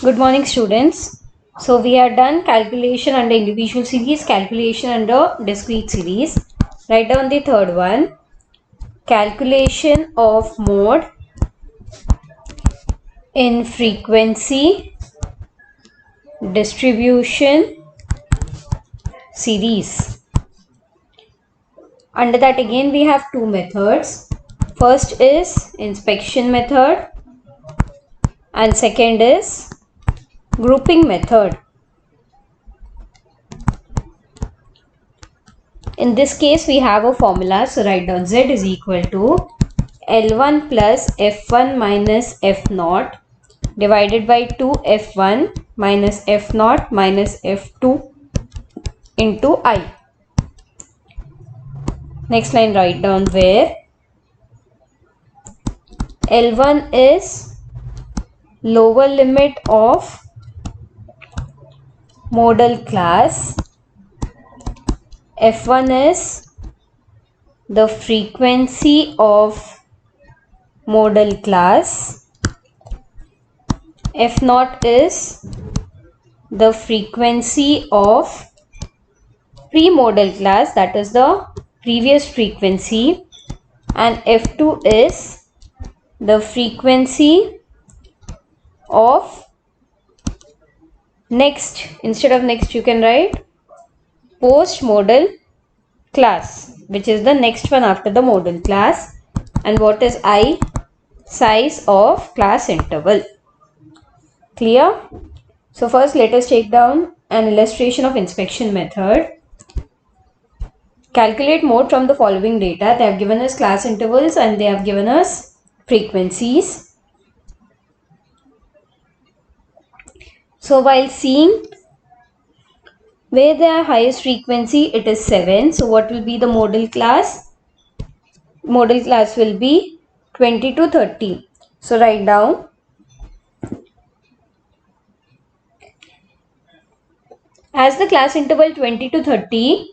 Good morning, students. So we are done calculation under individual series, calculation under discrete series. Write down the third one. Calculation of mode in frequency distribution series. Under that again we have two methods. First is inspection method and second is grouping method. In this case, we have a formula. So write down Z is equal to L1 plus F1 minus F0 divided by 2 F1 minus F0 minus F2 into I. Next line write down where L1 is lower limit of modal class, F1 is the frequency of modal class, F0 is the frequency of pre-modal class, that is the previous frequency, and F2 is the frequency of next. Instead of next you can write post-modal class, which is the next one after the modal class. And what is I? Size of class interval. Clear? So first let us take down an illustration of inspection method. Calculate mode from the following data. They have given us class intervals and they have given us frequencies. So while seeing where the highest frequency, it is 7. So what will be the modal class? Modal class will be 20 to 30. So write down as the class interval 20 to 30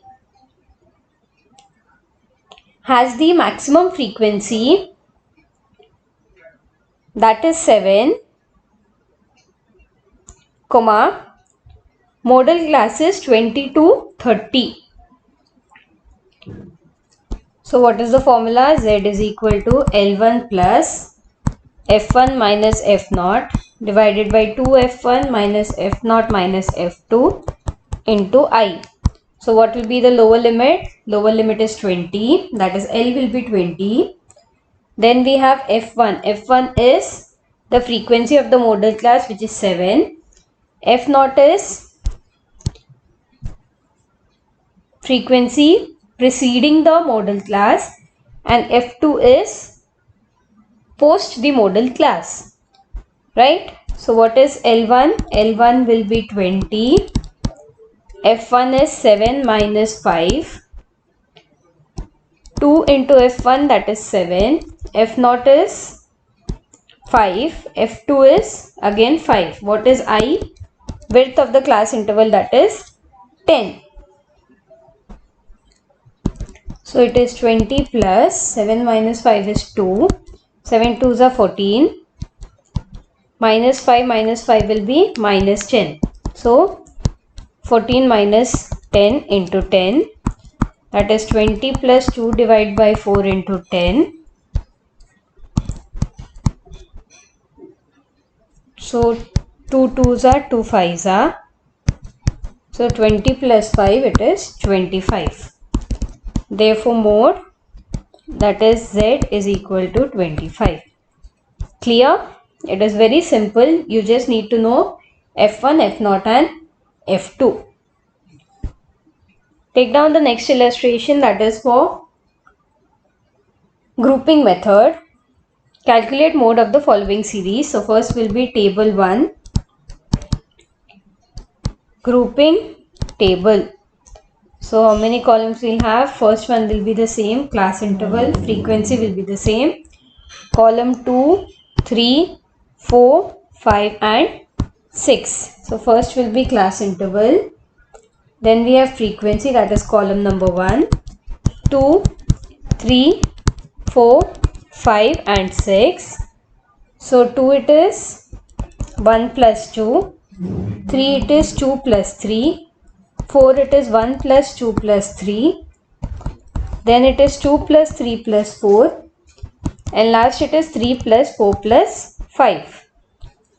has the maximum frequency, that is 7, comma, modal class is 20 to 30. So what is the formula? Z is equal to L1 plus F1 minus F0 divided by 2F1 minus F0 minus F2 into I. So what will be the lower limit? Lower limit is 20, that is L will be 20. Then we have F1. F1 is the frequency of the modal class, which is 7. F0 is frequency preceding the modal class and F2 is post the modal class, right? So what is L1? L1 will be 20. F1 is 7 minus 5. 2 into F1, that is 7. F0 is 5. F2 is again 5. What is I? Width of the class interval, that is 10. So it is 20 plus 7 minus 5 is 2. 7 2s are 14. Minus 5 will be minus 10. So 14 minus 10 into 10, that is 20 plus 2 divided by 4 into 10. So 2 2s are 2 5s are. So 20 plus 5, it is 25. Therefore mode, that is Z is equal to 25. Clear? It is very simple. You just need to know F1, F0 and F2. Take down the next illustration, that is for grouping method. Calculate mode of the following series. So first will be table 1. Grouping table. So how many columns we'll have? First one will be the same, class interval, frequency will be the same. Column 2, 3, 4, 5 and 6. So first will be class interval. Then we have frequency, that is column number 1, 2, 3, 4, 5 and 6. So 2 it is, 1 plus 2, 3 it is 2 plus 3, 4 it is 1 plus 2 plus 3, then it is 2 plus 3 plus 4, and last it is 3 plus 4 plus 5.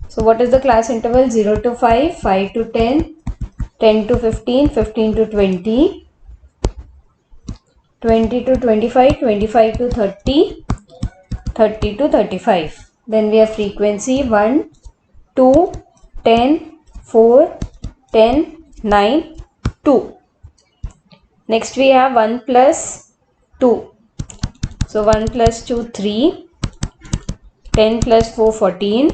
So what is the class interval? 0 to 5, 5 to 10, 10 to 15, 15 to 20, 20 to 25, 25 to 30, 30 to 35. Then we have frequency 1, 2, 10, 4, 10, 9, 2. Next we have 1 plus 2. So 1 plus 2, 3, 10 plus 4, 14,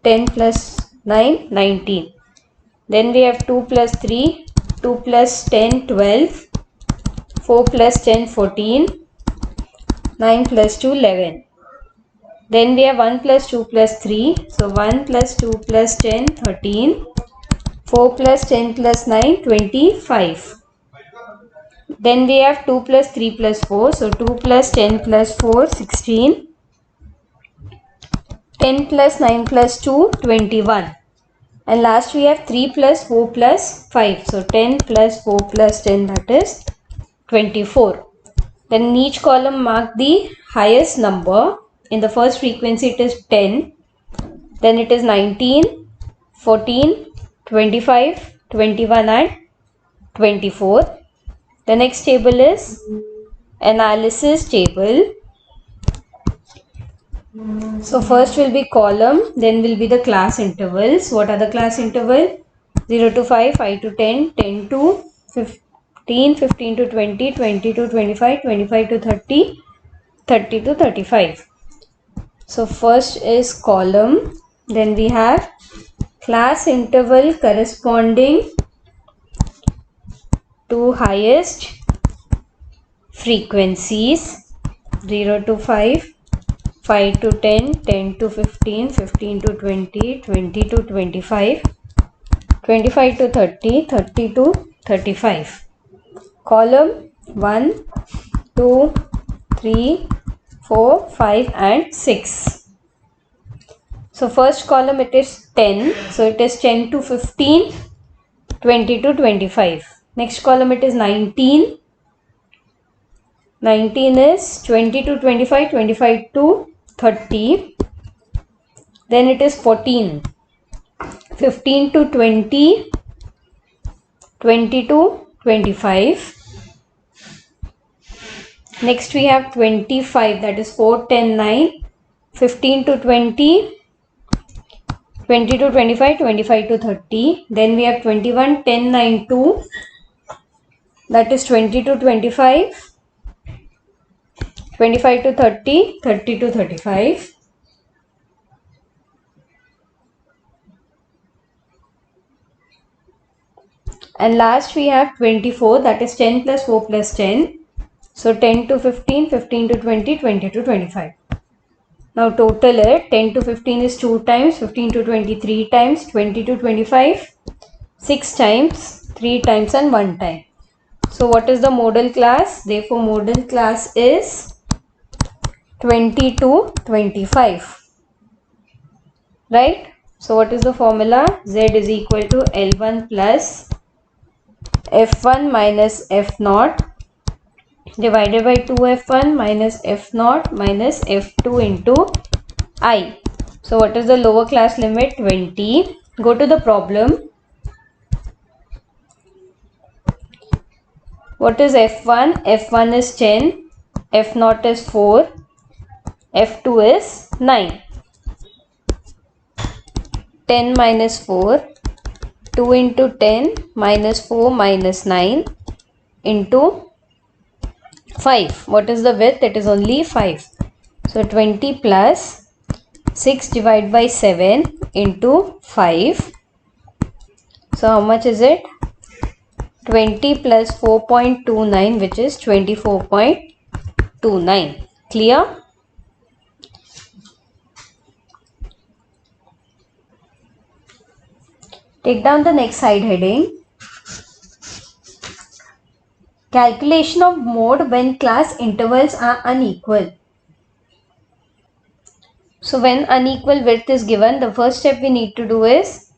10 plus 9, 19. Then we have 2 plus 3, 2 plus 10, 12, 4 plus 10, 14, 9 plus 2, 11. Then we have 1 plus 2 plus 3. So 1 plus 2 plus 10, 13. 4 plus 10 plus 9, 25. Then we have 2 plus 3 plus 4. So 2 plus 10 plus 4, 16. 10 plus 9 plus 2, 21. And last we have 3 plus 4 plus 5. So 10 plus 4 plus 10, that is 24. Then in each column mark the highest number. In the first frequency it is 10. Then it is 19, 14, 25, 21 and 24. The next table is analysis table. So first will be column, then will be the class intervals. What are the class interval? 0 to 5, 5 to 10, 10 to 15, 15 to 20, 20 to 25, 25 to 30, 30 to 35. So first is column, then we have class interval corresponding to highest frequencies, 0 to 5, 5 to 10, 10 to 15, 15 to 20, 20 to 25, 25 to 30, 30 to 35. Column 1, 2, 3, 4, 5 and 6. So first column it is 10. So it is 10 to 15, 20 to 25. Next column it is 19. 19 is 20 to 25, 25 to 30. Then it is 14. 15 to 20, 20 to 25. Next we have 25, that is 4, 10, 9. 15 to 20, 20 to 25, 25 to 30. Then we have 21, 10, 9, 2. That is 20 to 25. 25 to 30, 30 to 35. And last we have 24, that is 10 plus 4 plus 10. So 10 to 15, 15 to 20, 20 to 25. Now total it, 10 to 15 is 2 times, 15 to 20 3 times, 20 to 25 6 times, 3 times and 1 time. So what is the modal class? Therefore modal class is 20 to 25. Right? So what is the formula? Z is equal to L1 plus F1 minus F0 divided by 2F1 minus F0 minus F2 into I. So what is the lower class limit? 20. Go to the problem. What is F1? F1 is 10. F0 is 4. F2 is 9. 10 minus 4. 2 into 10 minus 4 minus 9 into 5. What is the width? It is only 5. So 20 plus 6 divided by 7 into 5. So how much is it? 20 plus 4.29, which is 24.29. Clear? Take down the next side heading. Calculation of mode when class intervals are unequal. So when unequal width is given, the first step we need to do is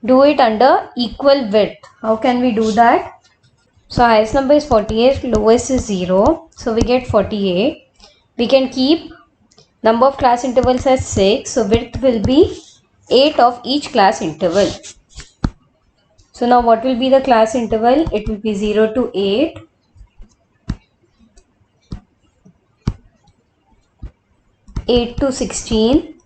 do it under equal width. How can we do that? So highest number is 48, lowest is 0. So we get 48. We can keep number of class intervals as 6. So width will be 8 of each class interval. So now what will be the class interval? It will be 0 to 8. 8 to 16.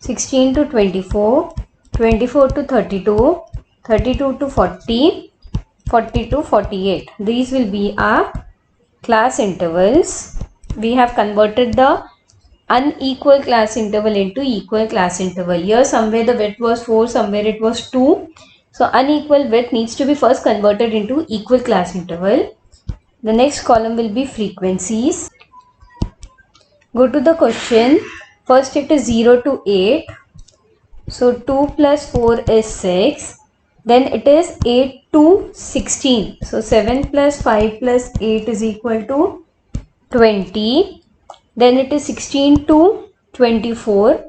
16 to 24. 24 to 32. 32 to 40. 40 to 48. These will be our class intervals. We have converted the unequal class interval into equal class interval. Here somewhere the width was 4, somewhere it was 2. So unequal width needs to be first converted into equal class interval. The next column will be frequencies. Go to the question. First it is 0 to 8. So 2 plus 4 is 6. Then it is 8 to 16. So 7 plus 5 plus 8 is equal to 20. Then it is 16 to 24.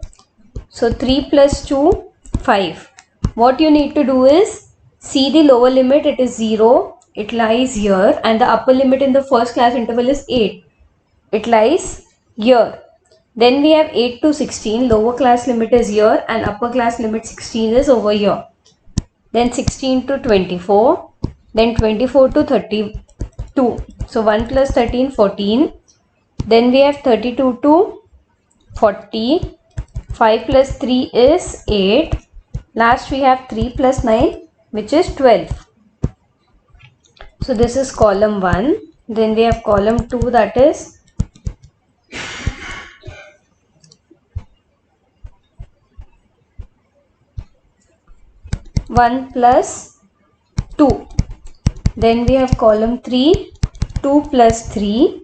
So 3 plus 2, 5. What you need to do is see the lower limit, it is 0. It lies here, and the upper limit in the first class interval is 8. It lies here. Then we have 8 to 16. Lower class limit is here and upper class limit 16 is over here. Then 16 to 24. Then 24 to 32. So 1 plus 13, 14. Then we have 32 to 40. 5 plus 3 is 8. Last we have 3 plus 9, which is 12. So this is column 1. Then we have column 2, that is 1 plus 2. Then we have column 3, 2 plus 3.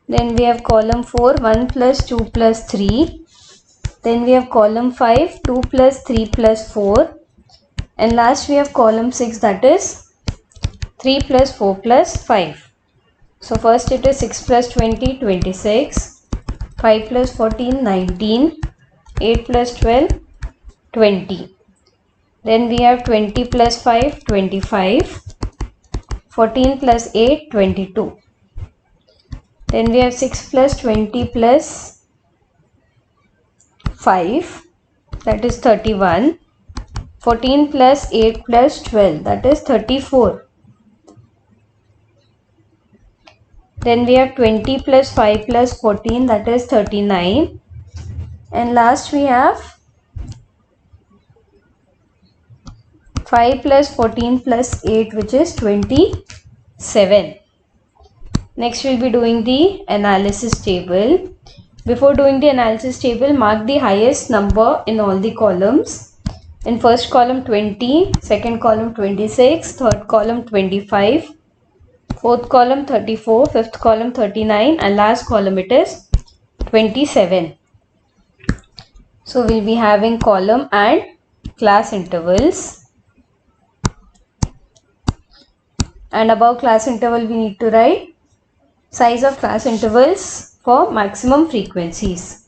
Then we have column 4, 1 plus 2 plus 3. Then we have column 5, 2 plus 3 plus 4. And last we have column 6, that is 3 plus 4 plus 5. So first it is 6 plus 20, 26. 5 plus 14, 19. 8 plus 12, 20. Then we have 20 plus 5, 25. 14 plus 8, 22. Then we have 6 plus 20 plus 5, that is 31. 14 plus 8 plus 12, that is 34. Then we have 20 plus 5 plus 14, that is 39. And last we have 5 plus 14 plus 8, which is 27. Next we will be doing the analysis table. Before doing the analysis table, mark the highest number in all the columns. In first column 20, second column 26, third column 25, fourth column 34, fifth column 39, and last column it is 27. So we will be having column and class intervals. And above class interval we need to write size of class intervals for maximum frequencies.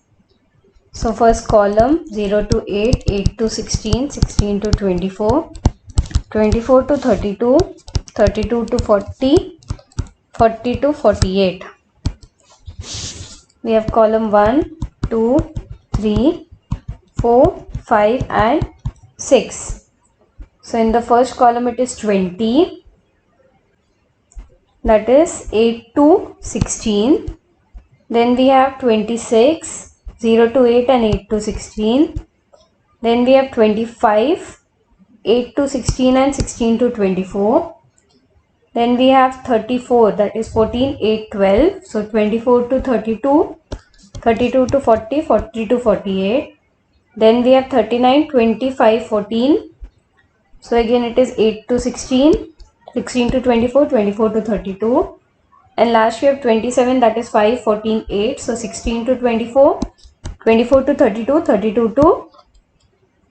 So first column 0 to 8, 8 to 16, 16 to 24, 24 to 32, 32 to 40, 40 to 48. We have column 1, 2, 3, 4, 5 and 6. So in the first column it is 20. That is 8 to 16. Then we have 26, 0 to 8 and 8 to 16. Then we have 25, 8 to 16 and 16 to 24. Then we have 34, that is 14, 8, 12. So 24 to 32, 32 to 40, 40 to 48. Then we have 39, 25, 14. So again it is 8 to 16. 16 to 24, 24 to 32. And last we have 27, that is 5, 14, 8. So 16 to 24, 24 to 32, 32 to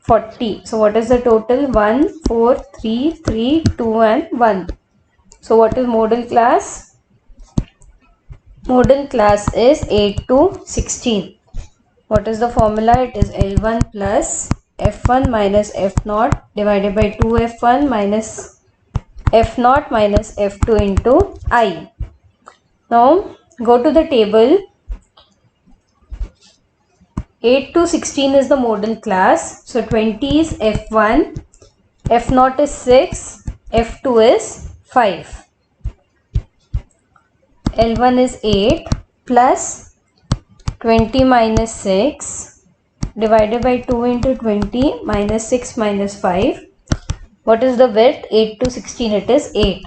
40. So what is the total? 1, 4, 3, 3, 2 and 1. So what is modal class? Modal class is 8 to 16. What is the formula? It is L1 plus F1 minus F0 divided by 2F1 minus F0 minus F2 into I. Now go to the table. 8 to 16 is the modal class. So 20 is F1, F0 is 6, F2 is 5. L1 is 8 plus 20 minus 6 divided by 2 into 20 minus 6 minus 5. What is the width? 8 to 16, it is 8.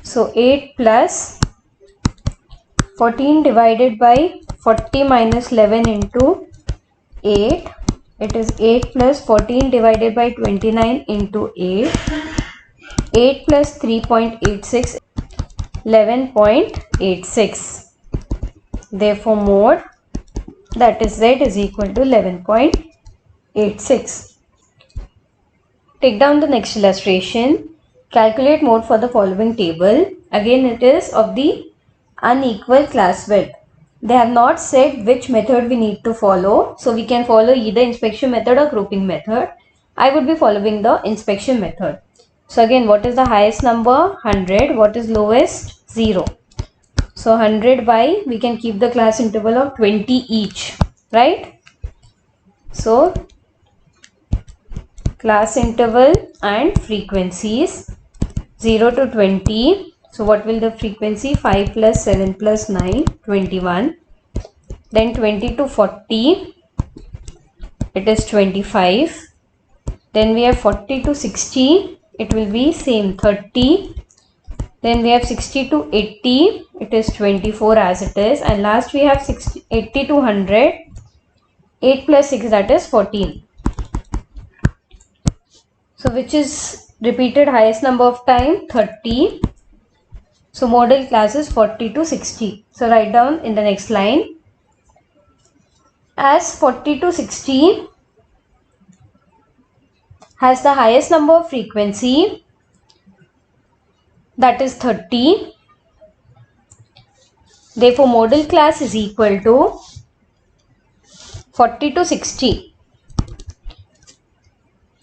So 8 plus 14 divided by 40 minus 11 into 8. It is 8 plus 14 divided by 29 into 8. 8 plus 3.86, 11.86. Therefore, mode, that is Z, is equal to 11.86. Take down the next illustration. Calculate mode for the following table. Again, it is of the unequal class width. They have not said which method we need to follow. So we can follow either inspection method or grouping method. I would be following the inspection method. So again, what is the highest number? 100. What is lowest? 0. So 100 by, we can keep the class interval of 20 each, right? So class interval and frequencies 0 to 20. So what will the frequency? 5 plus 7 plus 9, 21. Then 20 to 40, it is 25. Then we have 40 to 60, it will be same 30. Then we have 60 to 80, it is 24 as it is. And last we have 80 to 100, 8 plus 6, that is 14. So which is repeated highest number of time? 30. So modal class is 40 to 60. So write down in the next line. As 40 to 60 has the highest number of frequency, that is 30. Therefore, modal class is equal to 40 to 60.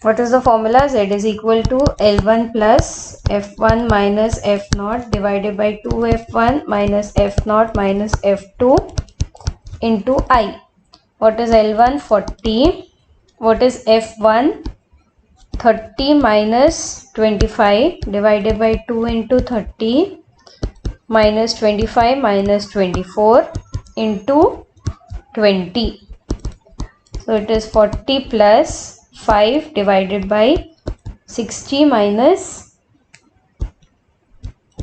What is the formula? Z is equal to L1 plus F1 minus F0 divided by 2F1 minus F0 minus F2 into I. What is L1? 40. What is F1? 30 minus 25 divided by 2 into 30 minus 25 minus 24 into 20. So it is 40 plus 5 divided by 60 minus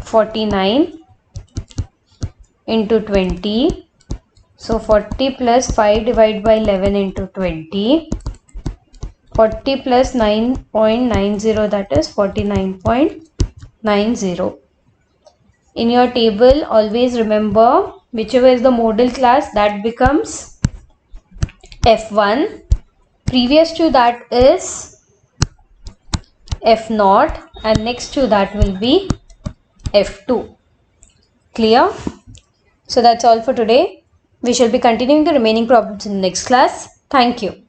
49 into 20. So 40 plus 5 divided by 11 into 20. 40 plus 9.90, that is 49.90. In your table, always remember whichever is the modal class, that becomes F1. Previous to that is F0 and next to that will be F2. Clear? So that's all for today. We shall be continuing the remaining problems in the next class. Thank you.